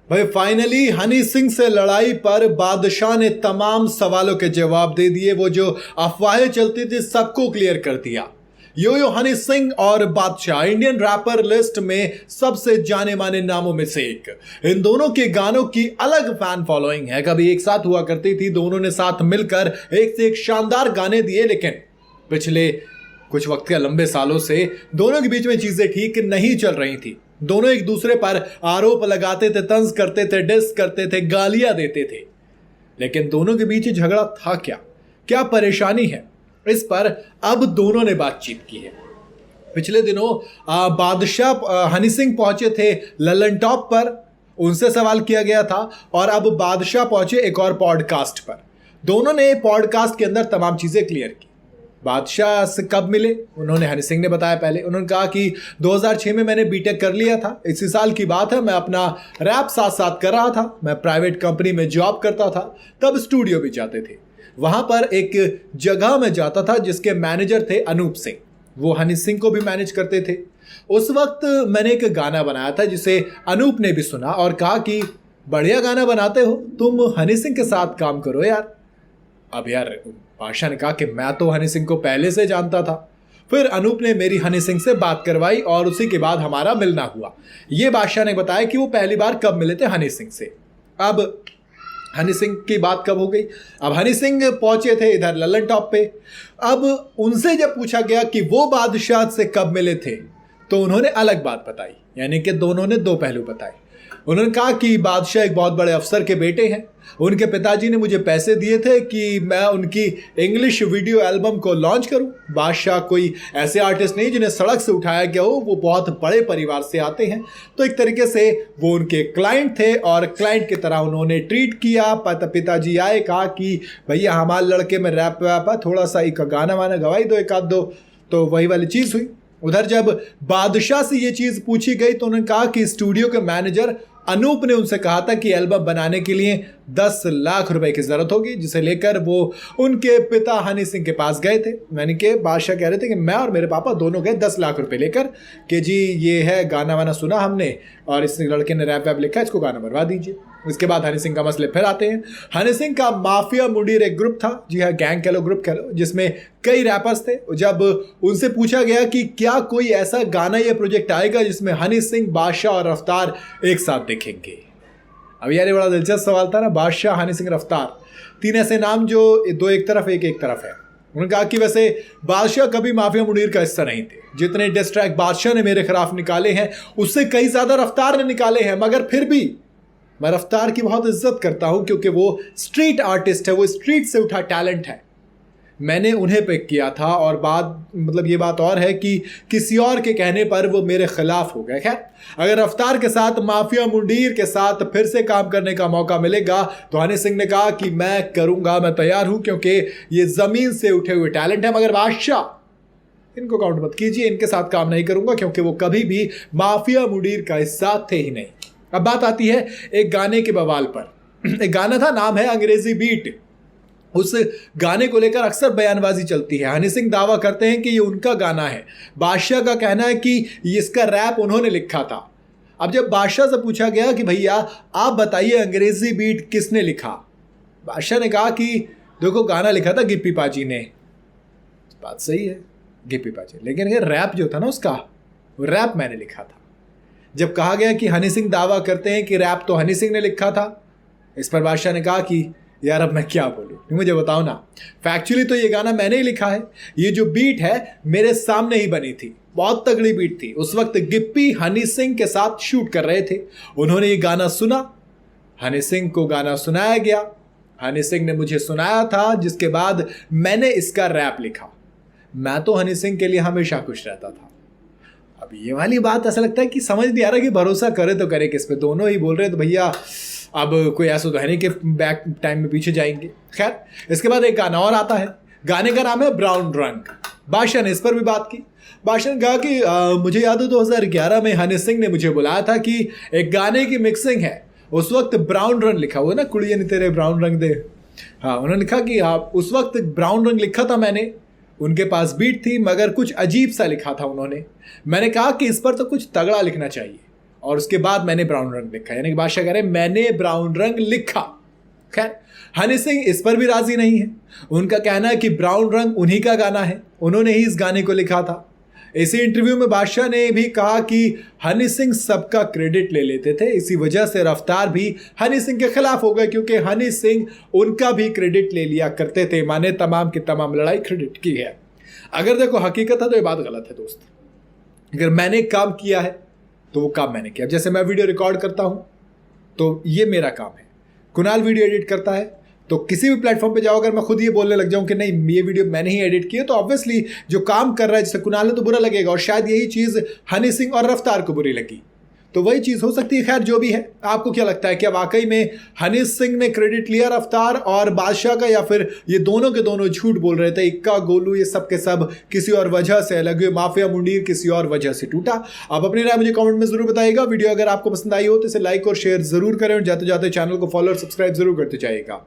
भाई फाइनली हनी सिंह से लड़ाई पर बादशाह ने तमाम सवालों के जवाब दे दिए। वो जो अफवाहें चलती थी सबको क्लियर कर दिया। यो हनी सिंह और बादशाह इंडियन रैपर लिस्ट में सबसे जाने माने नामों में से एक। इन दोनों के गानों की अलग फैन फॉलोइंग है, कभी एक साथ हुआ करती थी। दोनों ने साथ मिलकर एक से एक शानदार गाने दिए, लेकिन पिछले कुछ वक्त के लंबे सालों से दोनों के बीच में चीजें ठीक नहीं चल रही थी। दोनों एक दूसरे पर आरोप लगाते थे, तंज करते थे, डिस करते थे, गालियां देते थे। लेकिन दोनों के बीच झगड़ा था क्या परेशानी है, इस पर अब दोनों ने बातचीत की है। पिछले दिनों बादशाह हनी सिंह पहुंचे थे ललन टॉप पर, उनसे सवाल किया गया था। और अब बादशाह पहुंचे एक और पॉडकास्ट पर। दोनों ने पॉडकास्ट के अंदर तमाम चीजें क्लियर की। बादशाह से कब मिले उन्होंने हनी सिंह ने बताया। पहले उन्होंने कहा कि 2006 में मैंने बीटेक कर लिया था, इसी साल की बात है। मैं अपना रैप साथ साथ कर रहा था, मैं प्राइवेट कंपनी में जॉब करता था, तब स्टूडियो भी जाते थे। वहां पर एक जगह में जाता था जिसके मैनेजर थे अनूप सिंह, वो हनी सिंह को भी मैनेज करते थे। उस वक्त मैंने एक गाना बनाया था जिसे अनूप ने भी सुना और कहा कि बढ़िया गाना बनाते हो, तुम हनी सिंह के साथ काम करो यार। अब यार बादशाह ने कहा कि मैं तो हनी सिंह को पहले से जानता था। फिर अनूप ने मेरी हनी सिंह से बात करवाई और उसी के बाद हमारा मिलना हुआ। ये बादशाह ने बताया कि वो पहली बार कब मिले थे हनी सिंह से। अब हनी सिंह की बात कब हो गई, अब हनी सिंह पहुंचे थे इधर ललन टॉप पे। अब उनसे जब पूछा गया कि वो बादशाह से कब मिले थे, तो उन्होंने अलग बात बताई, यानी कि दोनों ने दो पहलू बताए। उन्होंने कहा कि बादशाह एक बहुत बड़े अफसर के बेटे हैं, उनके पिताजी ने मुझे पैसे दिए थे कि मैं उनकी इंग्लिश वीडियो एल्बम को लॉन्च करूं। बादशाह कोई ऐसे आर्टिस्ट नहीं जिन्हें सड़क से उठाया गया हो, वो बहुत बड़े परिवार से आते हैं, तो एक तरीके से वो उनके क्लाइंट थे और क्लाइंट की तरह उन्होंने ट्रीट किया। पिताजी आए, कहा कि भैया हमारे लड़के में रैप वैप है, थोड़ा सा एक गाना वाना गवाई दो, एक आध दो, तो वही वाली चीज़ हुई। उधर जब बादशाह से ये चीज़ पूछी गई तो उन्होंने कहा कि स्टूडियो के मैनेजर अनूप ने उनसे कहा था कि एल्बम बनाने के लिए 10 लाख रुपए की जरूरत होगी, जिसे लेकर वो उनके पिता हनी सिंह के पास गए थे। यानी कि बादशाह कह रहे थे कि मैं और मेरे पापा दोनों गए 10 लाख रुपए लेकर कि जी ये है गाना वाना सुना हमने और इस लड़के ने रैप वैप लिखा, इसको गाना बनवा दीजिए। इसके बाद हनी सिंह का मसले फिर आते हैं। हनी सिंह का माफिया मुंडीर एक ग्रुप था, जी हाँ गैंग कह लो, ग्रुप कह लो, जिसमें कई रैपर्स थे। जब उनसे पूछा गया कि क्या कोई ऐसा गाना या प्रोजेक्ट आएगा जिसमें हनी सिंह, बादशाह और रफ्तार एक साथ दिखेंगे। अब यार ये बड़ा दिलचस्प सवाल था ना, बादशाह, हनी सिंह, रफ्तार, तीन ऐसे नाम जो दो एक तरफ एक तरफ है। उन्होंने कहा कि वैसे बादशाह कभी माफिया मुंडीर का हिस्सा नहीं थे। जितने डिस ट्रैक बादशाह ने मेरे खिलाफ निकाले हैं उससे कई ज्यादा रफ्तार ने निकाले हैं, मगर फिर भी मैं रफ्तार की बहुत इज्जत करता हूं क्योंकि वो स्ट्रीट आर्टिस्ट है, वो स्ट्रीट से उठा टैलेंट है। मैंने उन्हें पिक किया था और ये बात और है कि किसी और के कहने पर वो मेरे खिलाफ हो गए। खैर, अगर रफ्तार के साथ, माफिया मुंडीर के साथ फिर से काम करने का मौका मिलेगा तो हनी सिंह ने कहा कि मैं करूंगा, मैं तैयार हूं, क्योंकि ये जमीन से उठे हुए टैलेंट है। मगर बादशाह इनको काउंट मत कीजिए, इनके साथ काम नहीं करूंगा क्योंकि वो कभी भी माफिया मुंडीर का हिस्सा थे ही नहीं। अब बात आती है एक गाने के बवाल पर। एक गाना था, नाम है अंग्रेजी बीट। उस गाने को लेकर अक्सर बयानबाजी चलती है। हनी सिंह दावा करते हैं कि ये उनका गाना है, बादशाह का कहना है कि इसका रैप उन्होंने लिखा था। अब जब बादशाह से पूछा गया कि भैया आप बताइए अंग्रेजी बीट किसने लिखा, बादशाह ने कहा कि देखो गाना लिखा था गिप्पी पाजी ने। बात सही है, गिप्पी पाजी, लेकिन ये रैप जो था ना उसका, वो रैप मैंने लिखा था। जब कहा गया कि हनी सिंह दावा करते हैं कि रैप तो हनी सिंह ने लिखा था, इस पर बादशाह ने कहा कि यार अब मैं क्या बोलूं, मुझे बताओ ना, फैक्चुअली तो ये गाना मैंने ही लिखा है। ये जो बीट है मेरे सामने ही बनी थी, बहुत तगड़ी बीट थी। उस वक्त गिप्पी हनी सिंह के साथ शूट कर रहे थे, उन्होंने ये गाना सुना, हनी सिंह को गाना सुनाया गया, हनी सिंह ने मुझे सुनाया था, जिसके बाद मैंने इसका रैप लिखा। मैं तो हनी सिंह के लिए हमेशा खुश रहता था। अब ये वाली बात ऐसा लगता है कि समझ नहीं आ रहा कि भरोसा करे तो करे किस पे। दोनों ही बोल रहे हैं तो भैया अब कोई ऐसा तो है नहीं कि बैक टाइम में पीछे जाएंगे। खैर, इसके बाद एक गाना और आता है, गाने का नाम है ब्राउन रंग। बादशाह ने इस पर भी बात की। बादशाह ने कहा कि मुझे याद है 2011 में हनी सिंह ने मुझे बुलाया था कि एक गाने की मिक्सिंग है, उस वक्त ब्राउन रंग लिखा हुआ ना, कुड़िया नहीं तेरे ब्राउन रंग दे। हाँ, उन्होंने लिखा कि उस वक्त ब्राउन रंग लिखा था मैंने, उनके पास बीट थी मगर कुछ अजीब सा लिखा था उन्होंने। मैंने कहा कि इस पर तो कुछ तगड़ा लिखना चाहिए और उसके बाद मैंने ब्राउन रंग लिखा, यानी कि बादशाह कह रहे मैंने ब्राउन रंग लिखा। खैर हनी सिंह इस पर भी राजी नहीं है। उनका कहना है कि ब्राउन रंग उन्हीं का गाना है, उन्होंने ही इस गाने को लिखा था। इसी इंटरव्यू में बादशाह ने भी कहा कि हनी सिंह सबका क्रेडिट ले लेते थे, इसी वजह से रफ्तार भी हनी सिंह के खिलाफ हो गए, क्योंकि हनी सिंह उनका भी क्रेडिट ले लिया करते थे। माने तमाम की तमाम लड़ाई क्रेडिट की है। अगर देखो हकीकत है तो ये बात गलत है दोस्त। अगर मैंने काम किया है तो वो काम मैंने किया। जैसे मैं वीडियो रिकॉर्ड करता हूं तो ये मेरा काम है, कुणाल वीडियो एडिट करता है, तो किसी भी प्लेटफॉर्म पे जाओ अगर मैं खुद ये बोलने लग जाऊं कि नहीं ये वीडियो मैंने ही एडिट की है, तो ऑब्वियसली जो काम कर रहा है जैसे कुणाल है तो बुरा लगेगा, और शायद यही चीज़ हनी सिंह और रफ्तार को बुरी लगी, तो वही चीज़ हो सकती है। खैर जो भी है, आपको क्या लगता है, क्या वाकई में हनी सिंह ने क्रेडिट लिया रफ्तार और बादशाह का, या फिर ये दोनों के दोनों झूठ बोल रहे थे? इक्का गोलू ये सब के सब किसी और वजह से अलग हुए, माफिया मुंडीर किसी और वजह से टूटा। आप अपनी राय मुझे कमेंट में जरूर बताइएगा। वीडियो अगर आपको पसंद आई हो तो इसे लाइक और शेयर जरूर करें, और जाते जाते चैनल को फॉलो और सब्सक्राइब जरूर करते जाइएगा।